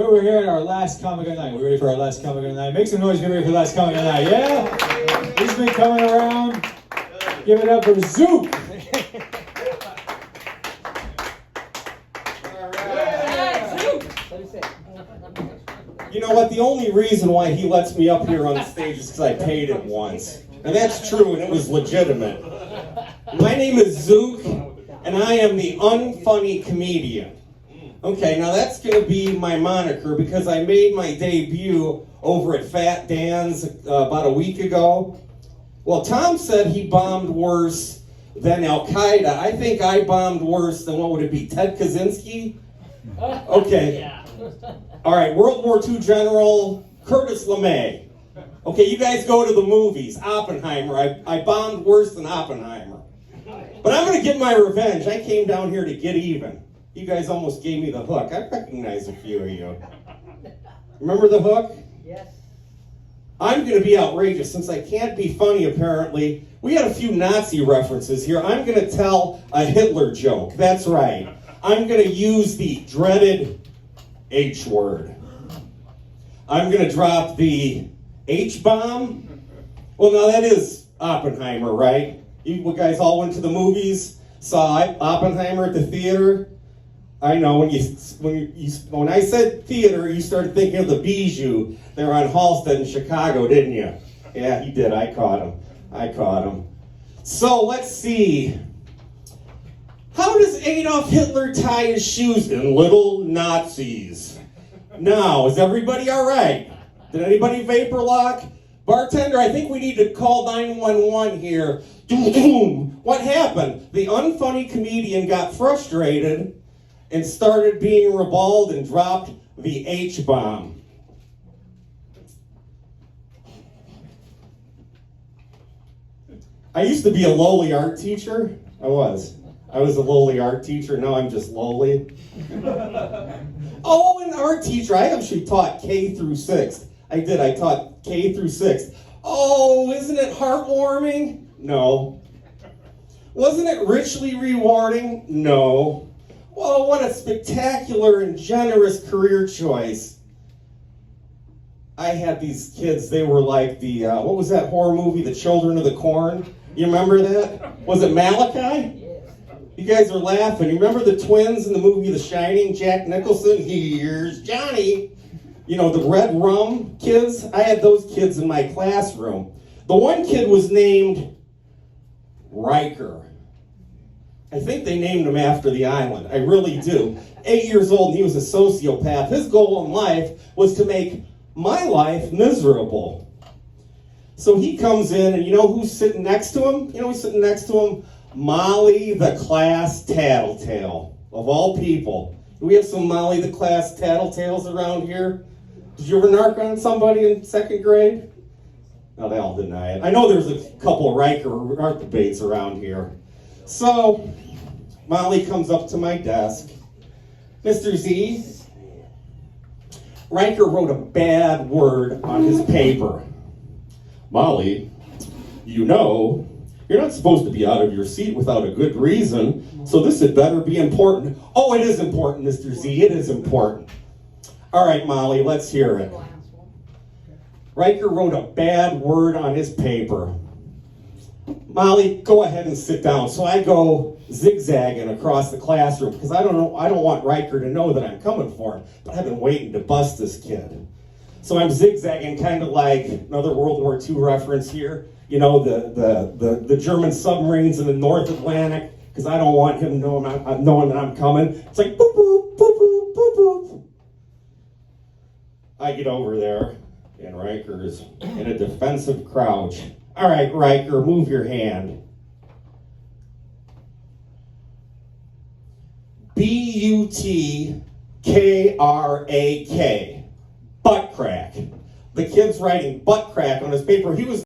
We're here at our last comic of the night. We ready for our last comic of the night? Make some noise, get ready for the last comic of the night. Yeah? He's been coming around. Give it up for Zook. You know what? The only reason why he lets me up here on the stage is because I paid it once. And that's true, and it was legitimate. My name is Zook, and I am the Unfunny comedian. Okay, now that's going to be my moniker because I made my debut over at Fat Dan's about a week ago. Well, Tom said he bombed worse than Al-Qaeda. I think I bombed worse than, what would it be, Ted Kaczynski? Okay. Yeah. All right, World War II General Curtis LeMay. Okay, you guys go to the movies. Oppenheimer. I bombed worse than Oppenheimer. But I'm going to get my revenge. I came down here to get even. You guys almost gave me the hook. I recognize a few of you. Remember the hook? Yes. I'm going to be outrageous. Since I can't be funny, apparently, we had a few Nazi references here. I'm going to tell a Hitler joke. That's right. I'm going to use the dreaded H word. I'm going to drop the H-bomb. Well, now that is Oppenheimer, right? You guys all went to the movies, saw Oppenheimer at the theater. I know when I said theater, you started thinking of the Bijou there on Halsted in Chicago, didn't you? Yeah, he did. I caught him. So let's see. How does Adolf Hitler tie his shoes? In little Nazis. Now, is everybody all right? Did anybody vapor lock? Bartender, I think we need to call 911 here. What happened? The Unfunny comedian got frustrated and started being ribald and dropped the H-bomb. I used to be a lowly art teacher. I was a lowly art teacher. Now I'm just lowly. Oh, an art teacher. I actually taught K through 6th. I did. I taught K through 6th. Oh, isn't it heartwarming? No. Wasn't it richly rewarding? No. Well, what a spectacular and generous career choice. I had these kids, they were like the, what was that horror movie, The Children of the Corn? You remember that? Was it Malachi? You guys are laughing. You remember the twins in the movie The Shining? Jack Nicholson? Here's Johnny. You know, the red rum kids? I had those kids in my classroom. The one kid was named Riker. I think they named him after the island. I really do. 8 years old, and he was a sociopath. His goal in life was to make my life miserable. So he comes in, and you know who's sitting next to him? You know who's sitting next to him? Molly the class tattletale, of all people. Do we have some Molly the class tattletales around here? Did you ever narc on somebody in 2nd grade? No, they all deny it. I know there's a couple of Riker art debates around here. So, Molly comes up to my desk. Mr. Z, Riker wrote a bad word on his paper. Molly, you know, you're not supposed to be out of your seat without a good reason, so this had better be important. Oh, it is important, Mr. Z, it is important. All right, Molly, let's hear it. Riker wrote a bad word on his paper. Molly, go ahead and sit down. So I go zigzagging across the classroom because I don't want Riker to know that I'm coming for him, but I've been waiting to bust this kid. So I'm zigzagging, kind of like another World War II reference here. You know, the German submarines in the North Atlantic, because I don't want him knowing that I'm coming. It's like boop boop boop boop boop boop. I get over there, and Riker's in a defensive crouch. All right, Riker, move your hand. B-U-T-K-R-A-K. Butt crack. The kid's writing butt crack on his paper. He was